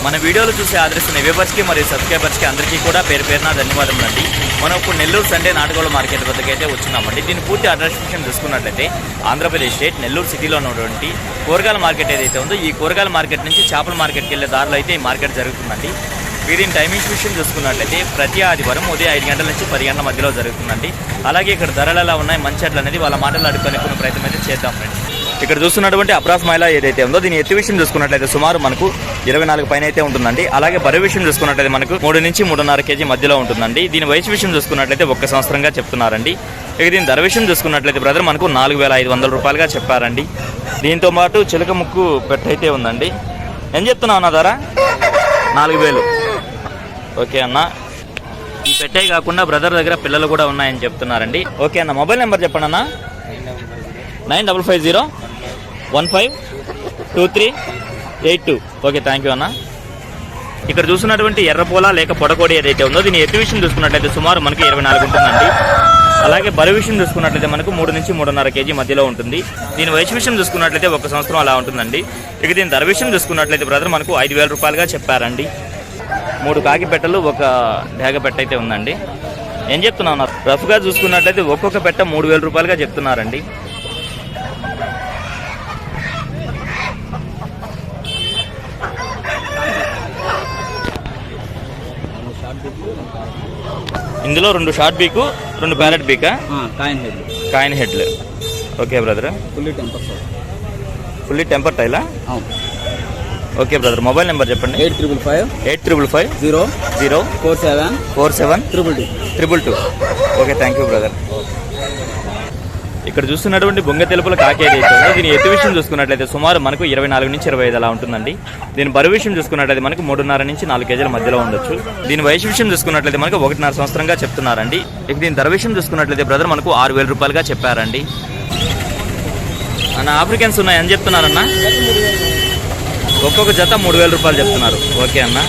మన వీడియోలు చూసి ఆదరిస్తున్న వ్యూవర్స్కి మరియు సబ్స్క్రైబర్స్కి అందరికీ కూడా పేరు పేరున ధన్యవాదములండి. మనం ఇప్పుడు నెల్లూరు సండే నాటుకోళ్ల మార్కెట్ వద్దకు అయితే వచ్చినామండి. దీని పూర్తి అడ్రస్ చూసుకున్నట్లయితే ఆంధ్రప్రదేశ్ స్టేట్ నెల్లూరు సిటీలో ఉన్నటువంటి కూరగాయల మార్కెట్ ఏదైతే ఉందో ఈ కూరగాయల మార్కెట్ నుంచి చేపల మార్కెట్కి వెళ్ళే దారిలో అయితే ఈ మార్కెట్ జరుగుతుందండి. దీని టైమింగ్స్ విషయం చూసుకున్నట్లయితే ప్రతి ఆదివారం ఉదయం 5 గంటల నుంచి 10 గంటల మధ్యలో జరుగుతుందండి. అలాగే ఇక్కడ ధరలు ఎలా ఉన్నాయి, మంచి అట్ల అనేది వాళ్ళ మాటలు అడుగుకునే ప్రయత్నం అయితే చేద్దాం ఫ్రెండ్స్. ఇక్కడ చూస్తున్నటువంటి అబ్రాస్ మైలా ఏదైతే ఉందో దీని ఎత్తు విషయం చూసుకున్నట్లయితే సుమారు మనకు 24 పైన అయితే ఉంటుందండి. అలాగే బరువు విషయం చూసుకున్నట్లయితే మనకు 3 నుంచి 3.5 కేజీ మధ్యలో ఉంటుందండి. దీని వయసు విషయం చూసుకున్నట్లయితే 1 సంవత్సరంగా చెప్తున్నారండి. ఇక దీని ధర విషయం చూసుకున్నట్లయితే బ్రదర్ మనకు 4,500 రూపాయలుగా చెప్పారండి. దీంతో పాటు చిలక ముక్కు పెట్టయితే ఉందండి. ఏం చెప్తున్నావు అన్న ధర? 4,000. ఓకే అన్న. ఈ పెట్టే కాకుండా బ్రదర్ దగ్గర పిల్లలు కూడా ఉన్నాయని చెప్తున్నారండి. ఓకే అన్న, మొబైల్ నెంబర్ చెప్పండి అన్న. 9550152382. ఓకే, థ్యాంక్ యూ అన్న. ఇక్కడ చూస్తున్నటువంటి ఎర్రపోల లేక పొడకోడి ఏదైతే ఉందో దీని ఎత్తు విషయం చూసుకున్నట్లయితే సుమారు మనకు 24 ఉంటుందండి. అలాగే బరువు విషయం చూసుకున్నట్లయితే మనకు 3 నుంచి 3.5 కేజీ మధ్యలో ఉంటుంది. దీని వయసు విషయం చూసుకున్నట్లయితే 1 సంవత్సరం అలా ఉంటుందండి. ఇక దీని ధర విషయం చూసుకున్నట్లయితే బ్రదర్ మనకు 5,000 రూపాయలుగా చెప్పారండి. 3 కాకి పెట్టలు, 1 డేగ పెట్ట అయితే ఉందండి. ఏం చెప్తున్నాను, రఫ్గా చూసుకున్నట్లయితే ఒక్కొక్క పెట్ట 3,000 రూపాయలుగా చెప్తున్నారండి. ఇందులో 2 షార్ట్ బీకు, 2 ప్యారెట్ బీకా, కాయిన్ హెడ్లు. Okay brother. ఫుల్లీ టెంపర్ టైలా? ఓకే బ్రదర్, మొబైల్ నెంబర్ చెప్పండి. 855500474722. Okay, thank you brother. ఇక్కడ చూస్తున్నటువంటి బొంగ తెలుపుల కాకి ఏదైతే ఉందో దీని ఎత్తు విషయం చూసుకున్నట్లయితే సుమారు మనకు 24 నుంచి 25 అలా ఉంటుందండి. దీని బరువు విషయం చూసుకున్నట్లయితే మనకు 3.5 నుంచి 4 కేజీల మధ్యలో ఉండొచ్చు. దీని వయసు విషయం చూసుకున్నట్లయితే మనకు 1.5 సంవత్సరంగా చెప్తున్నారండి. ఇక దీని ధర విషయం చూసుకున్నట్లయితే బ్రదర్ మనకు 6,000 రూపాయలుగా చెప్పారండి. అన్న ఆఫ్రికన్స్ ఉన్నాయి అని చెప్తున్నారన్న. ఒక్కొక్క జత 3,000 రూపాయలు చెప్తున్నారు. ఓకే అన్న.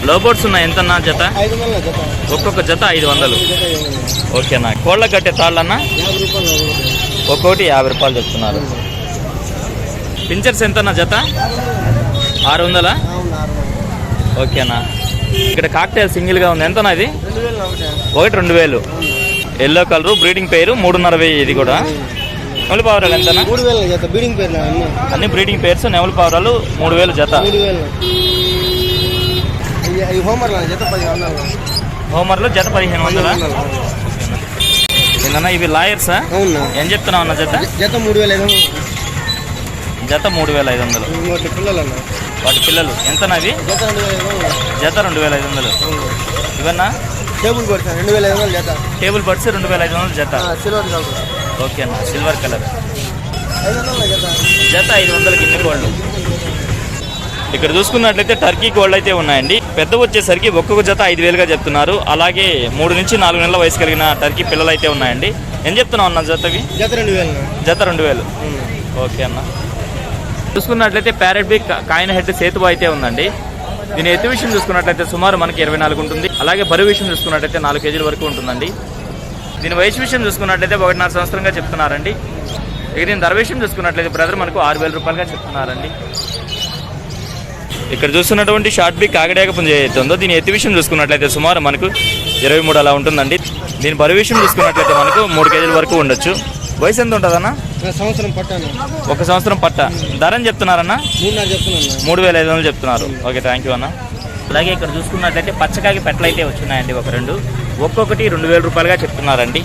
లోబోట్స్ ఉన్నాయి ఎంతన్నా జత? ఒక్కొక్క జత 500. ఓకే అన్న. కోళ్ళ కట్టే తాళ్ళన్నా ఒక్కొక్కటి 50 రూపాయలు చెప్తున్నారు. పించర్స్ ఎంతన్నా జత? 600. ఓకే అన్న. ఇక్కడ కాక్టైల్ సింగిల్గా ఉంది, ఎంతనా ఇది? 2,000. ఎల్లో కలరు, బ్రీడింగ్ పేరు 3,500. ఇది కూడా నెమలి పావురాలు ఎంతనా? 3,000 జత. అన్ని బ్రీడింగ్ పేర్స్, నెమలి పావురాలు 3,000 జత. హోమర్లు జత 1,500. ఇవి లాయర్సా? ఏం చెప్తున్నావు అన్న జత? జత 3,500. వాటి పిల్లలు ఎంతనా? అవి జత 2,500. ఇవన్నా టేబుల్ బర్డ్స్ 2,500 జత. టేబుల్ బర్డ్స్ 2,500 జత. ఓకే అన్న. సిల్వర్ కలర్ జత 500 గిన్నె కోళ్ళు. ఇక్కడ చూసుకున్నట్లయితే టర్కీ కోళ్ళు అయితే ఉన్నాయండి. పెద్ద వచ్చేసరికి ఒక్కొక్క జత 5,000గా చెప్తున్నారు. అలాగే 3 నుంచి 4 నెలల వయసు కలిగిన టర్కీ పిల్లలు అయితే ఉన్నాయండి. ఏం చెప్తున్నావు అన్న జతవి? జత 2,000. ఓకే అన్న. చూసుకున్నట్లయితే ప్యారెట్ బీ కాయిన్ హెడ్ సేతువ అయితే ఉందండి. దీని ఎత్తు విషయం చూసుకున్నట్లయితే సుమారు మనకి 24 ఉంటుంది. అలాగే బరువు విషయం చూసుకున్నట్లయితే 4 కేజీల వరకు ఉంటుందండి. దీని వయసు విషయం చూసుకున్నట్లయితే 1.5 సంవత్సరంగా చెప్తున్నారండి. ఇక దీని ధర విషయం చూసుకున్నట్లయితే బ్రదర్ మనకు 6,000 రూపాయలుగా చెప్తున్నారండి. ఇక్కడ చూస్తున్నటువంటి షార్ట్ బీ కాకిడేగ పుంజ ఏదైతే ఉందో దీని ఎత్తు విషయం చూసుకున్నట్లయితే సుమారు మనకు 23 అలా ఉంటుందండి. దీని బరువు విషయం చూసుకున్నట్లయితే మనకు 3 కేజీల వరకు ఉండొచ్చు. వయసు ఎంత ఉంటుందన్న? 1 సంవత్సరం పట్ట. ధర అని చెప్తున్నారన్న? 3,500 చెప్తున్నారు. ఓకే, థ్యాంక్ యూ అన్న. అలాగే ఇక్కడ చూసుకున్నట్లయితే పచ్చకాకి పెట్టలు అయితే వచ్చినాయండి. 2 ఒక్కొక్కటి 2,000 రూపాయలుగా చెప్తున్నారండి.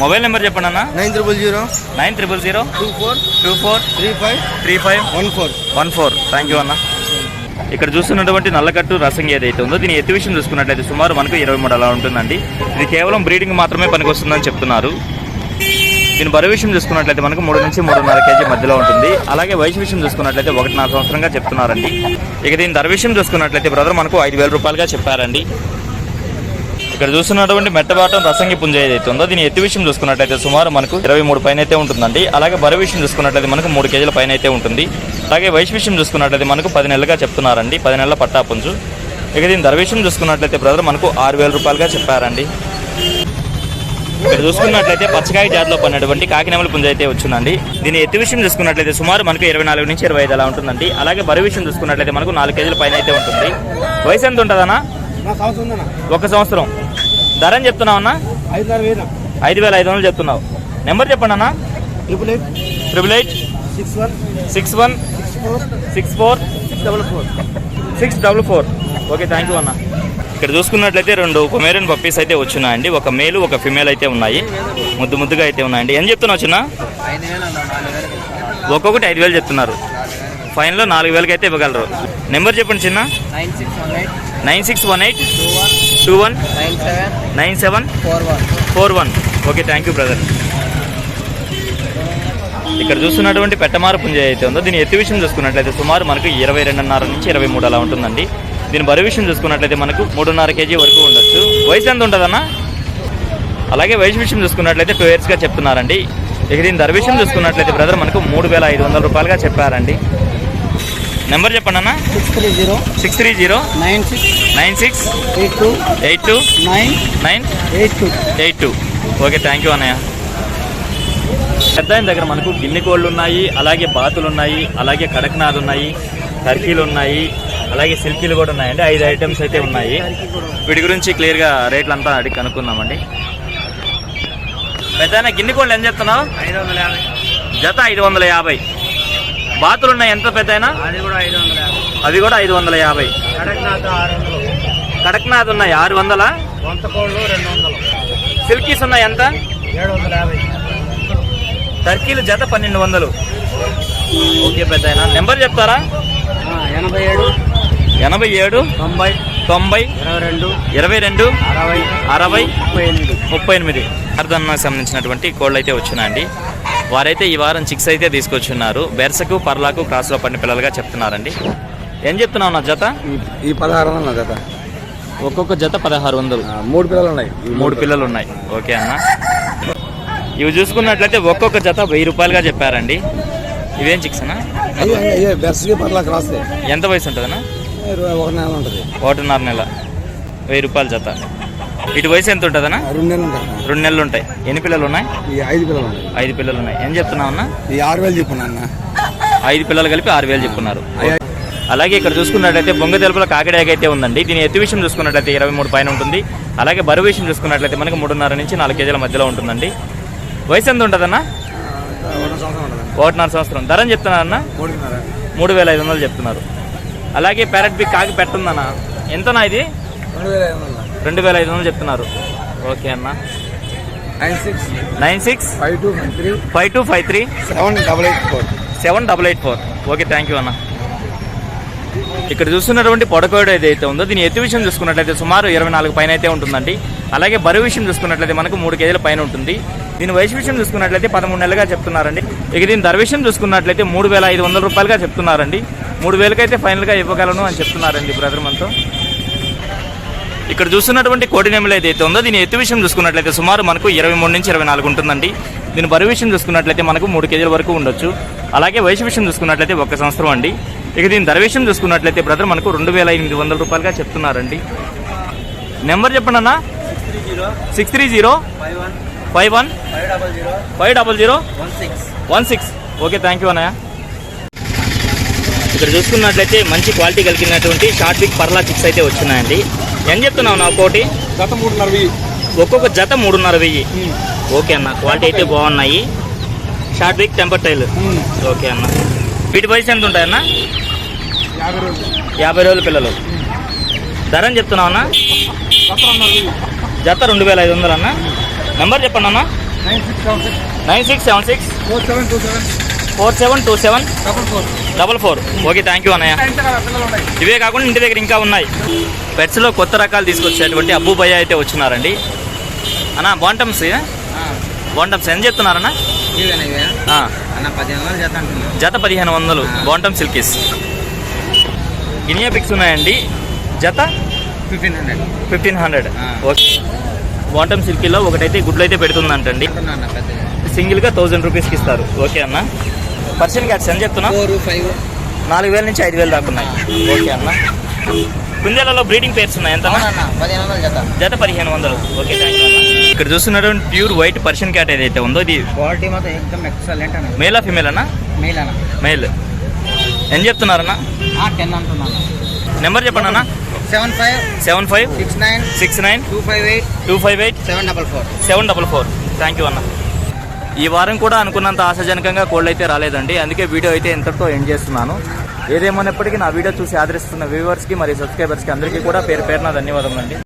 మొబైల్ నెంబర్ చెప్పండి అన్న. 9000243514. థ్యాంక్ యూ అన్న. ఇక్కడ చూస్తున్నటువంటి నల్లకట్టు రసంగి ఏదైతే ఉందో దీని ఎత్తు విషయం చూసుకున్నట్లయితే సుమారు మనకు 23 అలా ఉంటుందండి. ఇది కేవలం బ్రీడింగ్ మాత్రమే పనికొస్తుందని చెప్తున్నారు. దీని బరువు విషయం చూసుకున్నట్లయితే మనకు 3 నుంచి 3.5 కేజీ మధ్యలో ఉంటుంది. అలాగే వయసు విషయం చూసుకున్నట్లయితే 1.5 సంవత్సరంగా చెప్తున్నారండి. ఇక దీని ధర విషయం చూసుకున్నట్లయితే బ్రదర్ మనకు 5,000 రూపాయలుగా చెప్పారండి. ఇక్కడ చూస్తున్నటువంటి మెట్టబాటం రసంగి పుంజ ఏదైతే ఉందో దీని ఎత్తు విషయం చూసుకున్నట్లయితే సుమారు మనకు 23 పైన అయితే ఉంటుందండి. అలాగే బరువు విషయం చూసుకున్నట్లయితే మనకు 3 కేజీల పైన అయితే ఉంటుంది. అలాగే వయసు విషయం చూసుకున్నట్లయితే మనకు 10 నెలలుగా చెప్తున్నారండి. 10 నెలల పట్టా పుంజు. ఇక దీని ధర విషయం చూసుకున్నట్లయితే బ్రదర్ మనకు 6,000 రూపాయలుగా చెప్పారండి. ఇక్కడ చూసుకున్నట్లయితే పచ్చకాయ జాతిలో పడినటువంటి కాకినెమలి పుంజ అయితే వచ్చిందండి. దీని ఎత్తు విషయం చూసుకున్నట్లయితే సుమారు మనకు 24 నుంచి 25 అలా ఉంటుందండి. అలాగే బరువు విషయం చూసుకున్నట్లయితే మనకు 4 కేజీల పైన అయితే ఉంటుంది. వయసు ఎంత ఉంటుందన్నా? 1 సంవత్సరం. ధర అని చెప్తున్నావు అన్న? 5,500 చెప్తున్నావు. నెంబర్ చెప్పండి అన్న. 88616164 ఓకే, థ్యాంక్ యూ అన్న. ఇక్కడ చూసుకున్నట్లయితే 2 కొమేరియన్ పప్పీస్ అయితే వచ్చినాయండి. ఒక మేలు ఒక ఫిమేల్ అయితే ఉన్నాయి. ముద్దుగా అయితే ఉన్నాయండి. ఏం చెప్తున్నావు చిన్న? ఒక్కొక్కటి 5,000 చెప్తున్నారు. ఫైనల్లో 4,000కి అయితే ఇవ్వగలరు. నెంబర్ చెప్పండి చిన్న. 9618219741 ఓకే, థ్యాంక్ యూ బ్రదర్. ఇక్కడ చూస్తున్నటువంటి పెట్టమార పుంజ అయితే ఉందో దీని ఎత్తు విషయం చూసుకున్నట్లయితే సుమారు మనకు 22.5 నుంచి 23 అలా ఉంటుందండి. దీని బరువు విషయం చూసుకున్నట్లయితే మనకు 3.5 కేజీ వరకు ఉండొచ్చు. వయసు ఎంత ఉంటుందన్న? అలాగే వయసు విషయం చూసుకున్నట్లయితే 2 yearsగా చెప్తున్నారండి. ఇక దీని ధర విషయం చూసుకున్నట్లయితే బ్రదర్ మనకు 3,500 రూపాయలుగా చెప్పారండి. నెంబర్ చెప్పండి అన్న. 630968282 ఓకే, థ్యాంక్ యూ అన్నయ్య. పెద్ద ఆయన దగ్గర మనకు గిన్నె కోళ్ళు ఉన్నాయి, అలాగే బాతులు ఉన్నాయి, అలాగే కడక్నాథ్ ఉన్నాయి, టర్కీలు ఉన్నాయి, అలాగే సిల్కీలు కూడా ఉన్నాయండి. 5 ఐటమ్స్ అయితే ఉన్నాయి. వీటి గురించి క్లియర్గా రేట్లు అంతా అడిగి కనుక్కుందామండి. పెద్ద గిన్నె కోళ్ళు ఎంత చెప్తున్నావు? 550 జత 550. బాతులు ఉన్నాయి ఎంత పెద్ద అయినా? అవి కూడా 550. కడక్నాథ్ ఉన్నాయి 600. సిల్కీస్ ఉన్నాయి ఎంత? 750. టర్కీలు జత 1200 ఓకే పెద్ద అయినా. నెంబర్ చెప్తారా? 87 90 22 60 38 అర్ధన్నకు సంబంధించినటువంటి కోళ్ళు అయితే వచ్చినాయండి. వారైతే ఈ వారం చిక్స్ అయితే తీసుకొచ్చున్నారు. బెర్సకు పర్లాకు క్రాస్లో పడిన పిల్లలుగా చెప్తున్నారండి. ఏం చెప్తున్నావు నా జత? ఈ 1600 జత. ఒక్కొక్క జత 1600. 3 పిల్లలు ఉన్నాయి. 3 పిల్లలు ఉన్నాయి ఓకే అన్న. ఇవి చూసుకున్నట్లయితే ఒక్కొక్క జత 1000 రూపాయలుగా చెప్పారండి. ఇవేం చిక్స్ అన్న? ఎంత వయసు ఉంటుందన్నా? 1 నెల ఉంటుంది. 1.5 నెల. 1000 రూపాయల జత. ఇటు వయసు ఎంత ఉంటుందన్నా? 2 నెలలు ఉంటాయి. 2 నెలలు ఉంటాయి. ఎన్ని పిల్లలు ఉన్నాయి? 5 పిల్లలు ఉన్నాయి. 5 పిల్లలు ఉన్నాయి. ఏం చెప్తున్నావు అన్న? 6,000 చెప్పున్నా అన్న. 5 పిల్లలు కలిపి 6,000 చెప్పున్నారు. అలాగే ఇక్కడ చూసుకున్నట్లయితే బొంగ తెలుపుల కాకిడాక అయితే ఉందండి. దీని ఎత్తు విషయం చూసుకున్నట్లయితే 23 పైన ఉంటుంది. అలాగే బరువు విషయం చూసుకున్నట్లయితే మనకు 3.5 నుంచి 4 కేజీల మధ్యలో ఉంటుందండి. వయసు ఎంత ఉంటుందన్నా? 1.5 సంవత్సరం. ధర అని చెప్తున్నారన్న? 3,500 చెప్తున్నారు. అలాగే ప్యారెట్ బిగ్ కాకి పెట్టుందన్న ఎంతనా? ఇది 2,500 చెప్తున్నారు. ఓకే అన్న. 965253 ఓకే, థ్యాంక్ యూ అన్న. ఇక్కడ చూస్తున్నటువంటి పొడకోడు ఏదైతే ఉందో దీని ఎత్తు విషయం చూసుకున్నట్లయితే సుమారు 24 పైన అయితే ఉంటుందండి. అలాగే బరువు విషయం చూసుకున్నట్లయితే మనకు 3 కేజీల పైన ఉంటుంది. దీని వయసు విషయం చూసుకున్నట్లయితే 13 నెలలుగా చెప్తున్నారండి. ఇక దీని ధర విషయం చూసుకున్నట్లయితే 3,500 రూపాయలుగా చెప్తున్నారండి. 3,000కి అయితే ఫైనల్గా ఇవ్వగలను అని చెప్తున్నారండి బ్రదర్ మనతో. ఇక్కడ చూస్తున్నటువంటి కోడి నెమలి ఏదైతే ఉందో దీని ఎత్తు విషయం చూసుకున్నట్లయితే సుమారు మనకు 23 నుంచి 24 ఉంటుందండి. దీని బరువు విషయం చూసుకున్నట్లయితే మనకు 3 కేజీల వరకు ఉండొచ్చు. అలాగే వయసు విషయం చూసుకున్నట్లయితే 1 సంవత్సరం అండి. ఇక దీని ధర విషయం చూసుకున్నట్లయితే బ్రదర్ మనకు 2,800 రూపాయలుగా చెప్తున్నారండి. నెంబర్ చెప్పండి అన్న. 63051500016 ఓకే, థ్యాంక్ యూ అన్నయ్య. ఇక్కడ చూసుకున్నట్లయితే మంచి క్వాలిటీ కలిగినటువంటి షార్ట్ బిగ్ పర్లా చిక్స్ అయితే వచ్చినాయండి. ఏం చెప్తున్నావు నా ఒకటి? జత 3,500. ఒక్కొక్క జత 3,500. ఓకే అన్న, క్వాలిటీ అయితే బాగున్నాయి. షార్ట్ బిగ్ టెంపర్ టైల్ ఓకే అన్న. వీటి వయసు ఎంత ఉంటాయన్న? 50 రోజుల పిల్లలు. ధర అని చెప్తున్నావు అన్న? జత 2,500 అన్న. నెంబర్ చెప్పండి అన్న. 9676472744 ఓకే, థ్యాంక్ యూ అన్నయ్య. ఇవే కాకుండా ఇంటి దగ్గర ఇంకా ఉన్నాయి. పెట్స్లో కొత్త రకాలు తీసుకొచ్చేటువంటి అబ్బు భయ్య అయితే వచ్చినారండి. అన్న బాంటమ్స్ ఎంత చెప్తున్నారన్న? జత 1,500 బాంటమ్ సిల్కీస్. గినియా పిక్స్ ఉన్నాయండి. జత 1,500 ఓకే. బాంటమ్ సిల్కీలో ఒకటైతే గుడ్లు అయితే పెడుతుందంటండి. సింగిల్గా 1,000 రూపీస్కి ఇస్తారు. ఓకే అన్న. పర్షియన్ క్యాట్స్ ఎంత చెప్తున్నా? 4,000 నుంచి 5,000 దాకా ఉన్నాయి. ఓకే అన్న. కుందేలలో బ్రీడింగ్ పేర్స్ ఉన్నాయి ఎంత? జత 1,500 ఓకే, థ్యాంక్ యూ అన్న. ఇక్కడ చూస్తున్నటువంటి ప్యూర్ వైట్ పర్షియన్ క్యాట్ ఏదైతే ఉందో ఇది క్వాలిటీ మాత్రం एकदम ఎక్సలెంట్ అన్న. మేలా ఫీమేల్ అన్నా? మెయిల్ అన్న. మేల్. ఏం చెప్తున్నారన్నా? 10 అంటున్నాను. నెంబర్ చెప్పండి అన్న. 75 69 69 258 258 744. 744. థ్యాంక్ యూ అన్న. ఈ వారం కూడా అనుకున్నంత ఆశాజనకంగా కోళ్ళు అయితే రాలేదండి, అందుకే వీడియో అయితే ఇంతటితో ఎండ్ చేస్తున్నాను. ఏదేమన్నప్పటికీ నా వీడియో చూసి ఆదరిస్తున్న వ్యూవర్స్కి మరియు సబ్స్క్రైబర్స్కి అందరికీ కూడా పేరు పేరున ధన్యవాదములండి.